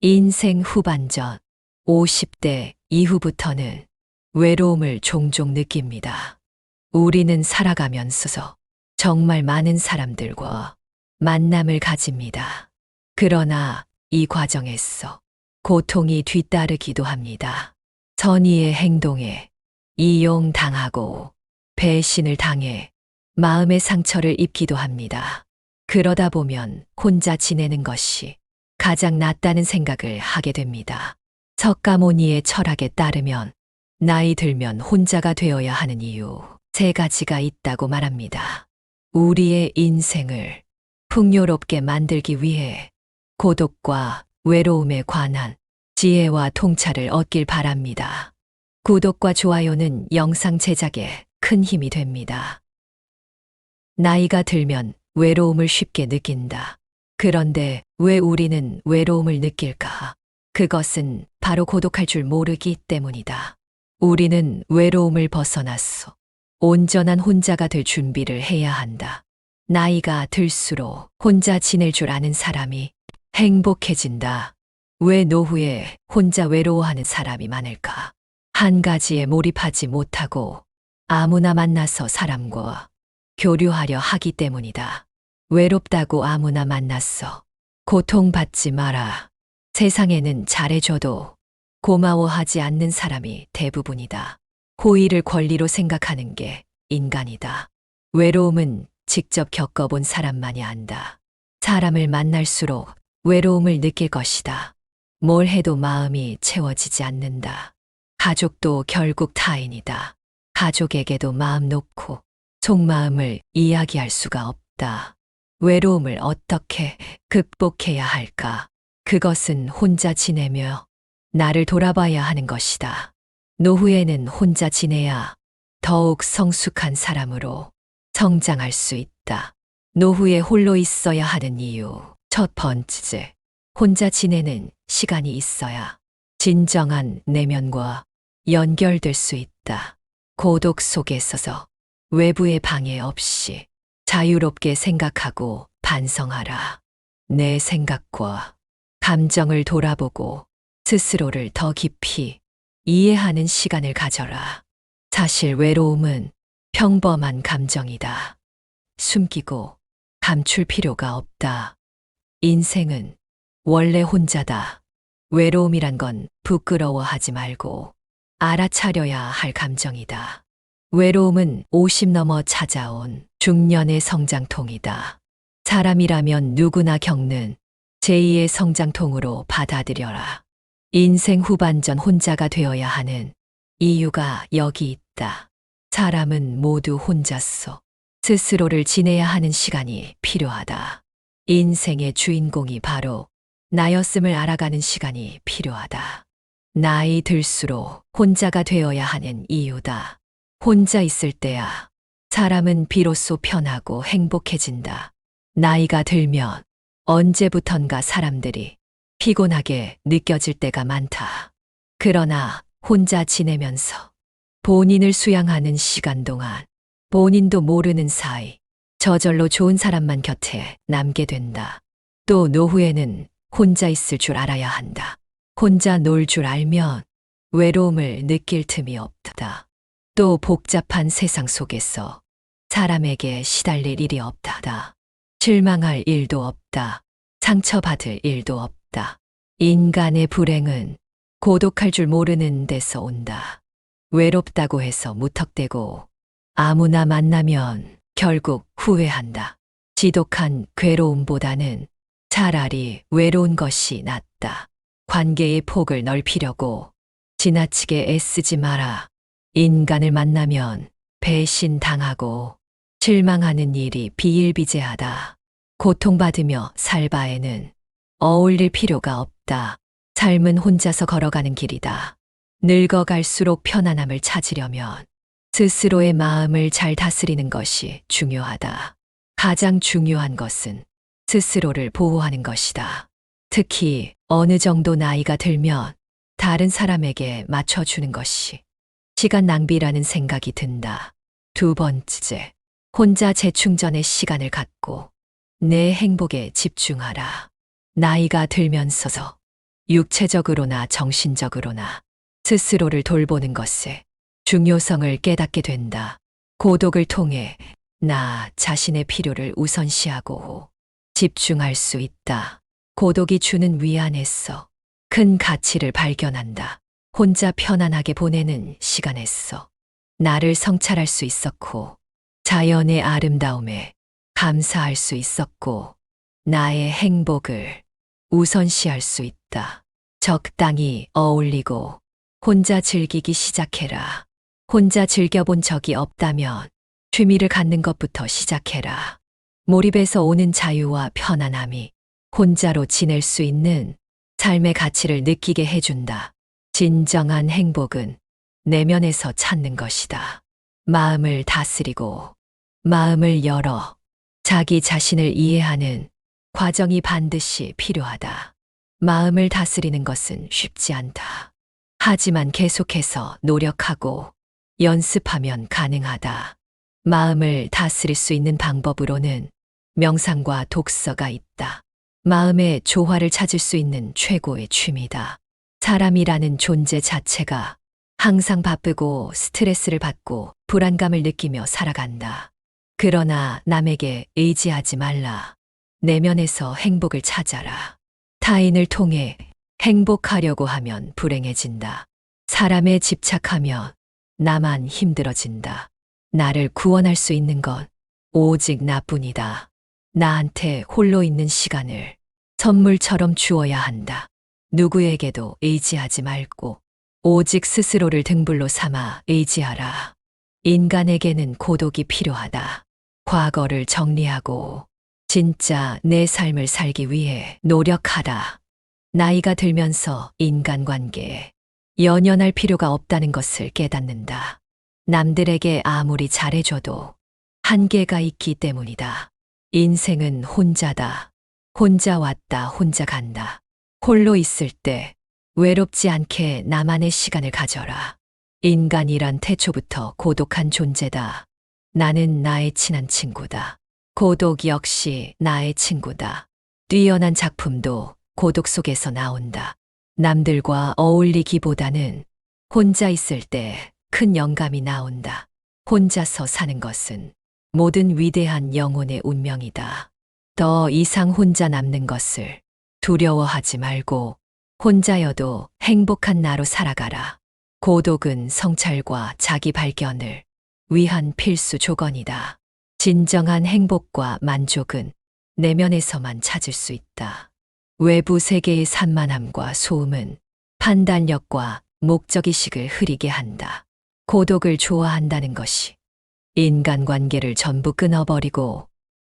인생 후반전 50대 이후부터는 외로움을 종종 느낍니다. 우리는 살아가면서 정말 많은 사람들과 만남을 가집니다. 그러나 이 과정에서 고통이 뒤따르기도 합니다. 선의의 행동에 이용당하고 배신을 당해 마음의 상처를 입기도 합니다. 그러다 보면 혼자 지내는 것이 가장 낫다는 생각을 하게 됩니다. 석가모니의 철학에 따르면 나이 들면 혼자가 되어야 하는 이유 3가지가 있다고 말합니다. 우리의 인생을 풍요롭게 만들기 위해 고독과 외로움에 관한 지혜와 통찰을 얻길 바랍니다. 구독과 좋아요는 영상 제작에 큰 힘이 됩니다. 나이가 들면 외로움을 쉽게 느낀다. 그런데 왜 우리는 외로움을 느낄까? 그것은 바로 고독할 줄 모르기 때문이다. 우리는 외로움을 벗어났어. 온전한 혼자가 될 준비를 해야 한다. 나이가 들수록 혼자 지낼 줄 아는 사람이 행복해진다. 왜 노후에 혼자 외로워하는 사람이 많을까? 한 가지에 몰입하지 못하고 아무나 만나서 사람과 교류하려 하기 때문이다. 외롭다고 아무나 만났어. 고통받지 마라. 세상에는 잘해줘도 고마워하지 않는 사람이 대부분이다. 호의를 권리로 생각하는 게 인간이다. 외로움은 직접 겪어본 사람만이 안다. 사람을 만날수록 외로움을 느낄 것이다. 뭘 해도 마음이 채워지지 않는다. 가족도 결국 타인이다. 가족에게도 마음 놓고 속마음을 이야기할 수가 없다. 외로움을 어떻게 극복해야 할까? 그것은 혼자 지내며 나를 돌아봐야 하는 것이다. 노후에는 혼자 지내야 더욱 성숙한 사람으로 성장할 수 있다. 노후에 홀로 있어야 하는 이유. 첫 번째, 혼자 지내는 시간이 있어야 진정한 내면과 연결될 수 있다. 고독 속에 서서 외부의 방해 없이 자유롭게 생각하고 반성하라. 내 생각과 감정을 돌아보고 스스로를 더 깊이 이해하는 시간을 가져라. 사실 외로움은 평범한 감정이다. 숨기고 감출 필요가 없다. 인생은 원래 혼자다. 외로움이란 건 부끄러워하지 말고 알아차려야 할 감정이다. 외로움은 50 넘어 찾아온 중년의 성장통이다. 사람이라면 누구나 겪는 제2의 성장통으로 받아들여라. 인생 후반전 혼자가 되어야 하는 이유가 여기 있다. 사람은 모두 혼자서 스스로를 지내야 하는 시간이 필요하다. 인생의 주인공이 바로 나였음을 알아가는 시간이 필요하다. 나이 들수록 혼자가 되어야 하는 이유다. 혼자 있을 때야 사람은 비로소 편하고 행복해진다. 나이가 들면 언제부턴가 사람들이 피곤하게 느껴질 때가 많다. 그러나 혼자 지내면서 본인을 수양하는 시간 동안 본인도 모르는 사이 저절로 좋은 사람만 곁에 남게 된다. 또 노후에는 혼자 있을 줄 알아야 한다. 혼자 놀 줄 알면 외로움을 느낄 틈이 없다. 또 복잡한 세상 속에서 사람에게 시달릴 일이 없다. 실망할 일도 없다. 상처받을 일도 없다. 인간의 불행은 고독할 줄 모르는 데서 온다. 외롭다고 해서 무턱대고 아무나 만나면 결국 후회한다. 지독한 괴로움보다는 차라리 외로운 것이 낫다. 관계의 폭을 넓히려고 지나치게 애쓰지 마라. 인간을 만나면 배신당하고 실망하는 일이 비일비재하다. 고통받으며 살 바에는 어울릴 필요가 없다. 삶은 혼자서 걸어가는 길이다. 늙어갈수록 편안함을 찾으려면 스스로의 마음을 잘 다스리는 것이 중요하다. 가장 중요한 것은 스스로를 보호하는 것이다. 특히 어느 정도 나이가 들면 다른 사람에게 맞춰주는 것이 시간 낭비라는 생각이 든다. 두 번째, 혼자 재충전의 시간을 갖고 내 행복에 집중하라. 나이가 들면서 육체적으로나 정신적으로나 스스로를 돌보는 것의 중요성을 깨닫게 된다. 고독을 통해 나 자신의 필요를 우선시하고 집중할 수 있다. 고독이 주는 위안에서 큰 가치를 발견한다. 혼자 편안하게 보내는 시간에서 나를 성찰할 수 있었고, 자연의 아름다움에 감사할 수 있었고, 나의 행복을 우선시할 수 있다. 적당히 어울리고 혼자 즐기기 시작해라. 혼자 즐겨본 적이 없다면 취미를 갖는 것부터 시작해라. 몰입에서 오는 자유와 편안함이 혼자로 지낼 수 있는 삶의 가치를 느끼게 해준다. 진정한 행복은 내면에서 찾는 것이다. 마음을 다스리고 마음을 열어 자기 자신을 이해하는 과정이 반드시 필요하다. 마음을 다스리는 것은 쉽지 않다. 하지만 계속해서 노력하고 연습하면 가능하다. 마음을 다스릴 수 있는 방법으로는 명상과 독서가 있다. 마음의 조화를 찾을 수 있는 최고의 취미다. 사람이라는 존재 자체가 항상 바쁘고 스트레스를 받고 불안감을 느끼며 살아간다. 그러나 남에게 의지하지 말라. 내면에서 행복을 찾아라. 타인을 통해 행복하려고 하면 불행해진다. 사람에 집착하면 나만 힘들어진다. 나를 구원할 수 있는 건 오직 나뿐이다. 나한테 홀로 있는 시간을 선물처럼 주어야 한다. 누구에게도 의지하지 말고 오직 스스로를 등불로 삼아 의지하라. 인간에게는 고독이 필요하다. 과거를 정리하고 진짜 내 삶을 살기 위해 노력하라. 나이가 들면서 인간관계에 연연할 필요가 없다는 것을 깨닫는다. 남들에게 아무리 잘해줘도 한계가 있기 때문이다. 인생은 혼자다. 혼자 왔다 혼자 간다. 홀로 있을 때 외롭지 않게 나만의 시간을 가져라. 인간이란 태초부터 고독한 존재다. 나는 나의 친한 친구다. 고독 역시 나의 친구다. 뛰어난 작품도 고독 속에서 나온다. 남들과 어울리기보다는 혼자 있을 때 큰 영감이 나온다. 혼자서 사는 것은 모든 위대한 영혼의 운명이다. 더 이상 혼자 남는 것을 두려워하지 말고 혼자여도 행복한 나로 살아가라. 고독은 성찰과 자기 발견을 위한 필수 조건이다. 진정한 행복과 만족은 내면에서만 찾을 수 있다. 외부 세계의 산만함과 소음은 판단력과 목적의식을 흐리게 한다. 고독을 좋아한다는 것이 인간관계를 전부 끊어버리고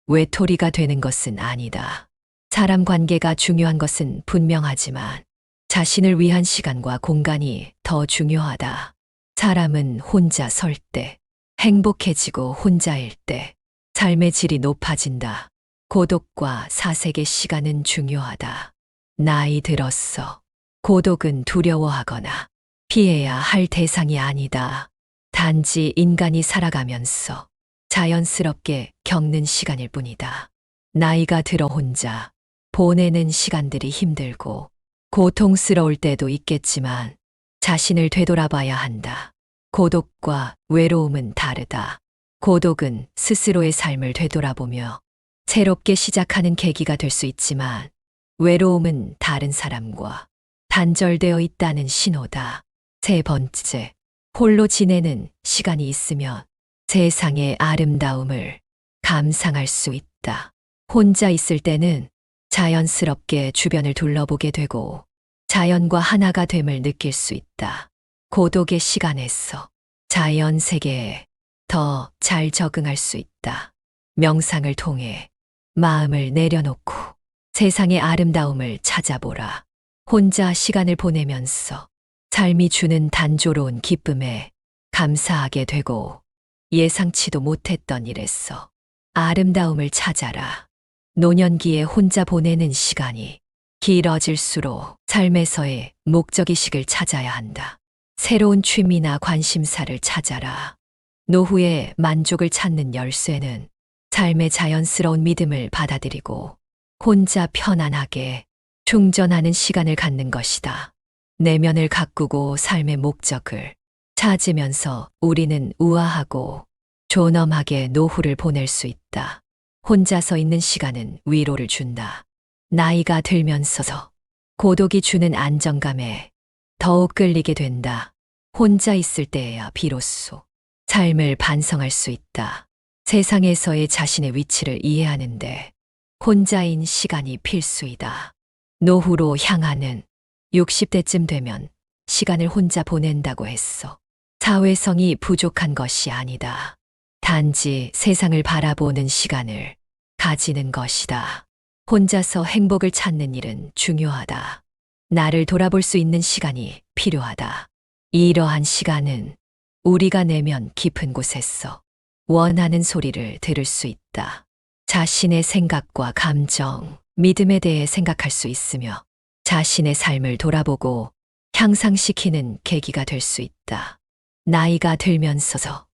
외톨이가 되는 것은 아니다. 사람 관계가 중요한 것은 분명하지만 자신을 위한 시간과 공간이 더 중요하다. 사람은 혼자 설 때 행복해지고 혼자일 때 삶의 질이 높아진다. 고독과 사색의 시간은 중요하다. 나이 들었어. 고독은 두려워하거나 피해야 할 대상이 아니다. 단지 인간이 살아가면서 자연스럽게 겪는 시간일 뿐이다. 나이가 들어 혼자 보내는 시간들이 힘들고 고통스러울 때도 있겠지만 자신을 되돌아봐야 한다. 고독과 외로움은 다르다. 고독은 스스로의 삶을 되돌아보며 새롭게 시작하는 계기가 될 수 있지만 외로움은 다른 사람과 단절되어 있다는 신호다. 세 번째, 홀로 지내는 시간이 있으면 세상의 아름다움을 감상할 수 있다. 혼자 있을 때는 자연스럽게 주변을 둘러보게 되고 자연과 하나가 됨을 느낄 수 있다. 고독의 시간에서 자연 세계에 더 잘 적응할 수 있다. 명상을 통해 마음을 내려놓고 세상의 아름다움을 찾아보라. 혼자 시간을 보내면서 삶이 주는 단조로운 기쁨에 감사하게 되고 예상치도 못했던 일에서 아름다움을 찾아라. 노년기에 혼자 보내는 시간이 길어질수록 삶에서의 목적의식을 찾아야 한다. 새로운 취미나 관심사를 찾아라. 노후에 만족을 찾는 열쇠는 삶의 자연스러운 믿음을 받아들이고 혼자 편안하게 충전하는 시간을 갖는 것이다. 내면을 가꾸고 삶의 목적을 찾으면서 우리는 우아하고 존엄하게 노후를 보낼 수 있다. 혼자서 있는 시간은 위로를 준다. 나이가 들면서 고독이 주는 안정감에 더욱 끌리게 된다. 혼자 있을 때에야 비로소 삶을 반성할 수 있다. 세상에서의 자신의 위치를 이해하는데 혼자인 시간이 필수이다. 노후로 향하는 60대쯤 되면 시간을 혼자 보낸다고 했어. 사회성이 부족한 것이 아니다. 단지 세상을 바라보는 시간을 가지는 것이다. 혼자서 행복을 찾는 일은 중요하다. 나를 돌아볼 수 있는 시간이 필요하다. 이러한 시간은 우리가 내면 깊은 곳에서 원하는 소리를 들을 수 있다. 자신의 생각과 감정, 믿음에 대해 생각할 수 있으며 자신의 삶을 돌아보고 향상시키는 계기가 될 수 있다. 나이가 들면서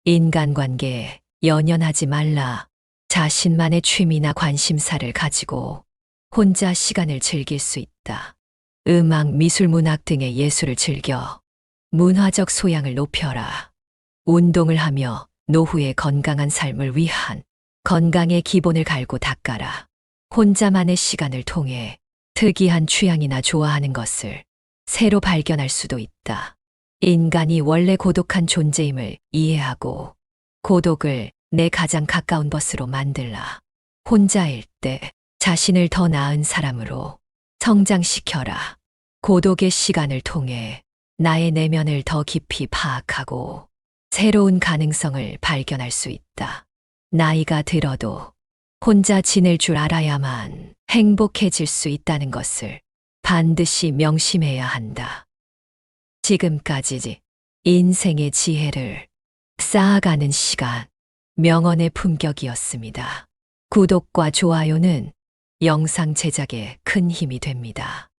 인간관계에 연연하지 말라. 자신만의 취미나 관심사를 가지고 혼자 시간을 즐길 수 있다. 음악, 미술, 문학 등의 예술을 즐겨 문화적 소양을 높여라. 운동을 하며 노후의 건강한 삶을 위한 건강의 기본을 갈고 닦아라. 혼자만의 시간을 통해 특이한 취향이나 좋아하는 것을 새로 발견할 수도 있다. 인간이 원래 고독한 존재임을 이해하고 고독을 내 가장 가까운 것으로 만들라. 혼자일 때 자신을 더 나은 사람으로 성장시켜라. 고독의 시간을 통해 나의 내면을 더 깊이 파악하고 새로운 가능성을 발견할 수 있다. 나이가 들어도 혼자 지낼 줄 알아야만 행복해질 수 있다는 것을 반드시 명심해야 한다. 지금까지 인생의 지혜를 쌓아가는 시간, 명언의 품격이었습니다. 구독과 좋아요는 영상 제작에 큰 힘이 됩니다.